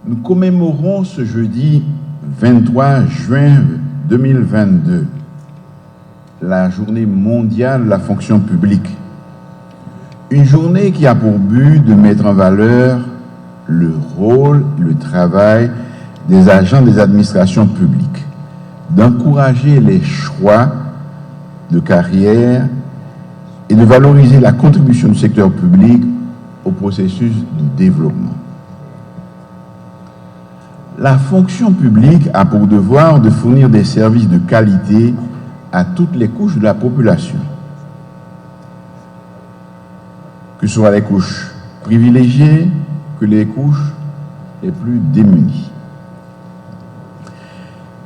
nous commémorons ce jeudi 23 juin 2022 la journée mondiale de la fonction publique. Une journée qui a pour but de mettre en valeur le rôle, le travail des agents des administrations publiques, d'encourager les choix de carrière et de valoriser la contribution du secteur public au processus de développement. La fonction publique a pour devoir de fournir des services de qualité à toutes les couches de la population, que ce soit les couches privilégiées que les couches les plus démunies.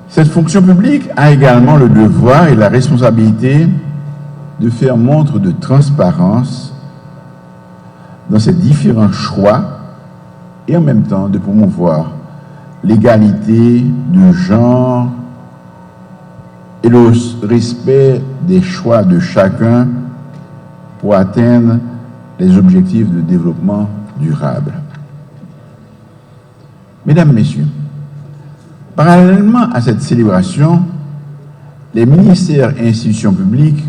Cette fonction publique a également le devoir et la responsabilité de faire montre de transparence dans ses différents choix et en même temps de promouvoir l'égalité de genre et le respect des choix de chacun pour atteindre les objectifs de développement durable. Mesdames, Messieurs, parallèlement à cette célébration, les ministères et institutions publiques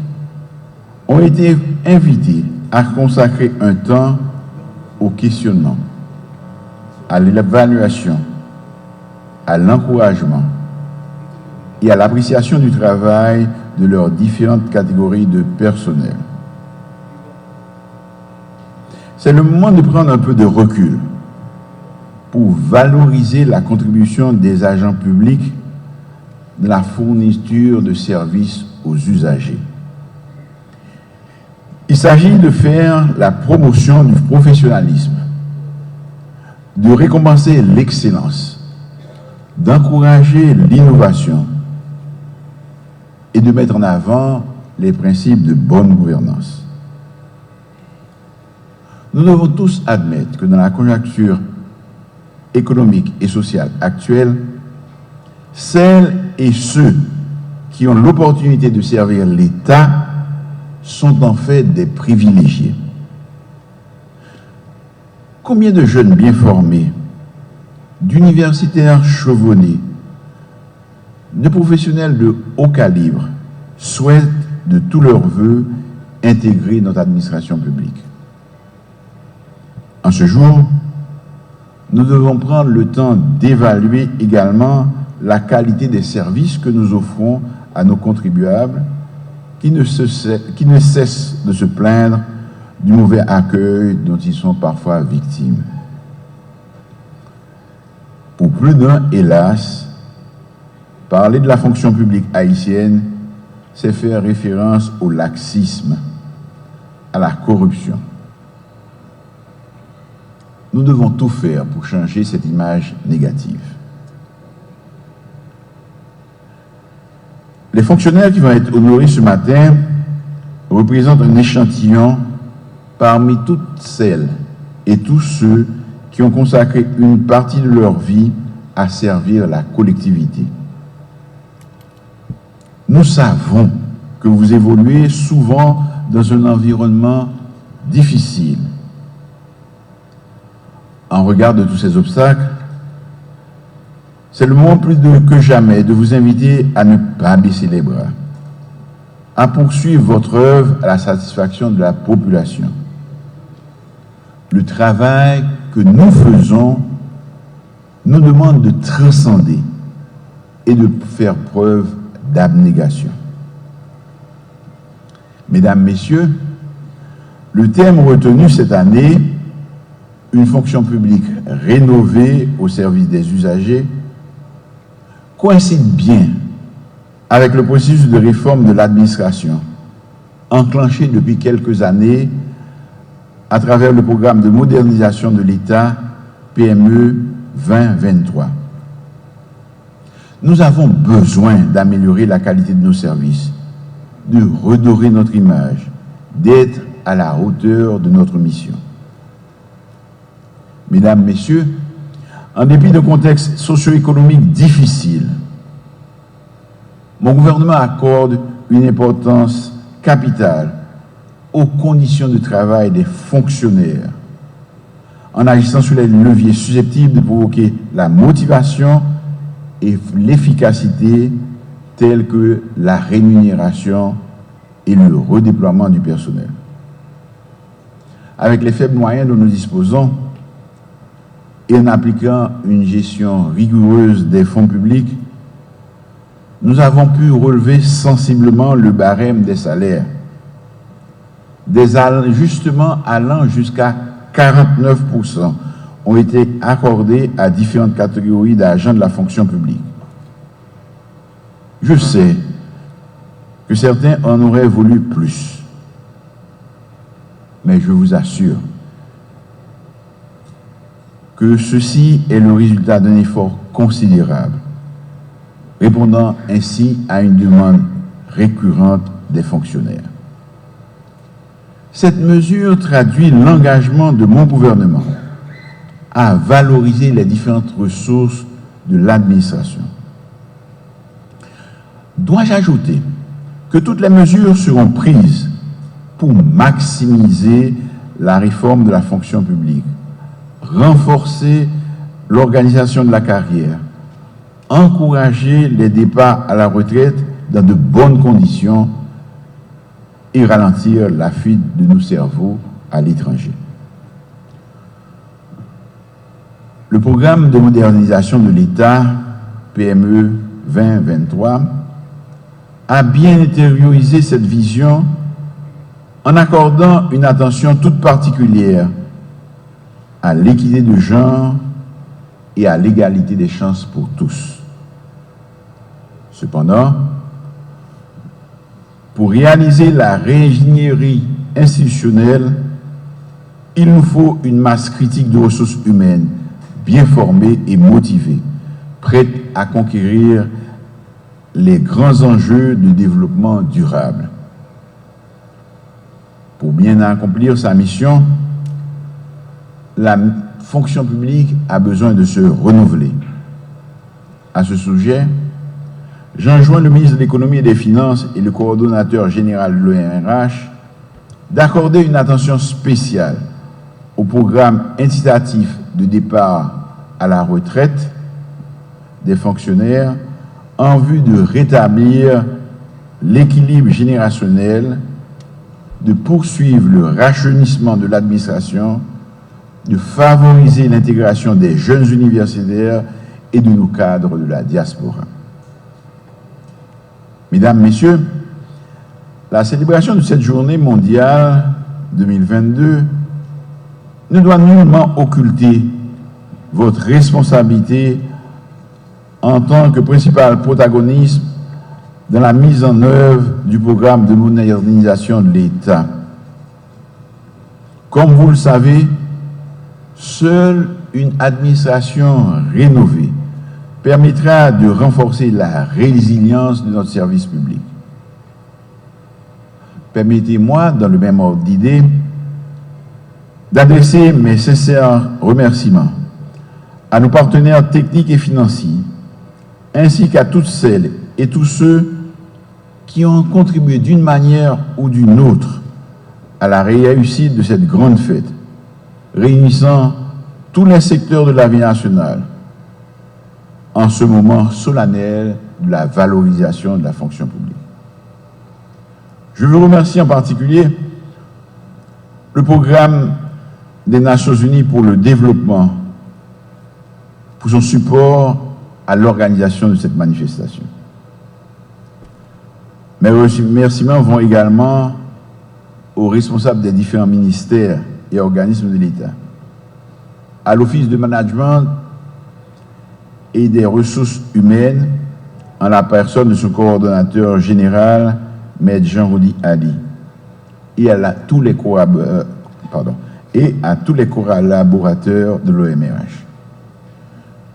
ont été invités à consacrer un temps au questionnement, à l'évaluation, à l'encouragement et à l'appréciation du travail de leurs différentes catégories de personnel. C'est le moment de prendre un peu de recul pour valoriser la contribution des agents publics dans la fourniture de services aux usagers. Il s'agit de faire la promotion du professionnalisme, de récompenser l'excellence, d'encourager l'innovation et de mettre en avant les principes de bonne gouvernance. Nous devons tous admettre que dans la conjoncture économique et sociale actuelle, celles et ceux qui ont l'opportunité de servir l'État sont en fait des privilégiés. Combien de jeunes bien formés, d'universitaires chevronnés, de professionnels de haut calibre souhaitent de tous leurs vœux intégrer notre administration publique. En ce jour, nous devons prendre le temps d'évaluer également la qualité des services que nous offrons à nos contribuables qui ne cessent de se plaindre du mauvais accueil dont ils sont parfois victimes. Pour plus d'un, hélas, parler de la fonction publique haïtienne, c'est faire référence au laxisme, à la corruption. Nous devons tout faire pour changer cette image négative. Les fonctionnaires qui vont être honorés ce matin représentent un échantillon parmi toutes celles et tous ceux qui ont consacré une partie de leur vie à servir la collectivité. Nous savons que vous évoluez souvent dans un environnement difficile. En regard de tous ces obstacles, c'est le moment plus que jamais de vous inviter à ne pas baisser les bras, à poursuivre votre œuvre à la satisfaction de la population. Le travail que nous faisons nous demande de transcender et de faire preuve d'abnégation. Mesdames, Messieurs, le thème retenu cette année, une fonction publique rénovée au service des usagers, coïncide bien avec le processus de réforme de l'administration, enclenché depuis quelques années à travers le programme de modernisation de l'État PME 2023. Nous avons besoin d'améliorer la qualité de nos services, de redorer notre image, d'être à la hauteur de notre mission. Mesdames, Messieurs, en dépit d'un contexte socio-économique difficile, mon gouvernement accorde une importance capitale aux conditions de travail des fonctionnaires, en agissant sur les leviers susceptibles de provoquer la motivation et l'efficacité telles que la rémunération et le redéploiement du personnel. Avec les faibles moyens dont nous disposons et en appliquant une gestion rigoureuse des fonds publics, nous avons pu relever sensiblement le barème des salaires, des ajustements allant jusqu'à 49% ont été accordés à différentes catégories d'agents de la fonction publique. Je sais que certains en auraient voulu plus, mais je vous assure que ceci est le résultat d'un effort considérable, répondant ainsi à une demande récurrente des fonctionnaires. Cette mesure traduit l'engagement de mon gouvernement à valoriser les différentes ressources de l'administration. Dois-je ajouter que toutes les mesures seront prises pour maximiser la réforme de la fonction publique, renforcer l'organisation de la carrière, encourager les départs à la retraite dans de bonnes conditions et ralentir la fuite de nos cerveaux à l'étranger. Le programme de modernisation de l'État, PME 2023, a bien intériorisé cette vision en accordant une attention toute particulière à l'équité de genre et à l'égalité des chances pour tous. Cependant, pour réaliser la réingénierie institutionnelle, il nous faut une masse critique de ressources humaines bien formée et motivée, prête à conquérir les grands enjeux de développement durable. Pour bien accomplir sa mission, la fonction publique a besoin de se renouveler. À ce sujet, j'enjoins le ministre de l'Économie et des Finances et le coordonnateur général de l'OMRH d'accorder une attention spéciale au programme incitatif de départ à la retraite des fonctionnaires en vue de rétablir l'équilibre générationnel, de poursuivre le rajeunissement de l'administration, de favoriser l'intégration des jeunes universitaires et de nos cadres de la diaspora. Mesdames, Messieurs, la célébration de cette journée mondiale 2022 ne doit nullement occulter votre responsabilité en tant que principal protagoniste dans la mise en œuvre du programme de modernisation de l'État. Comme vous le savez, seule une administration rénovée permettra de renforcer la résilience de notre service public. Permettez-moi, dans le même ordre d'idée, d'adresser mes sincères remerciements à nos partenaires techniques et financiers, ainsi qu'à toutes celles et tous ceux qui ont contribué d'une manière ou d'une autre à la réussite de cette grande fête, réunissant tous les secteurs de la vie nationale en ce moment solennel de la valorisation de la fonction publique. Je veux remercier en particulier le programme des Nations Unies pour le développement pour son support à l'organisation de cette manifestation. Mes remerciements vont également aux responsables des différents ministères et organismes de l'État, à l'Office de management et des ressources humaines, en la personne de son coordonnateur général, Maître Jean-Rodi Ali, et à tous les collaborateurs de l'OMRH.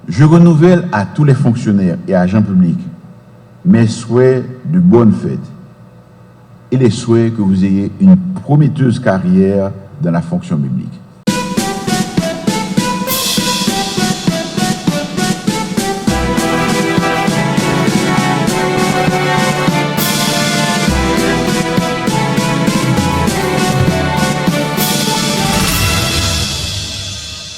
Je renouvelle à tous les fonctionnaires et agents publics mes souhaits de bonne fête et les souhaits que vous ayez une prometteuse carrière dans la fonction publique.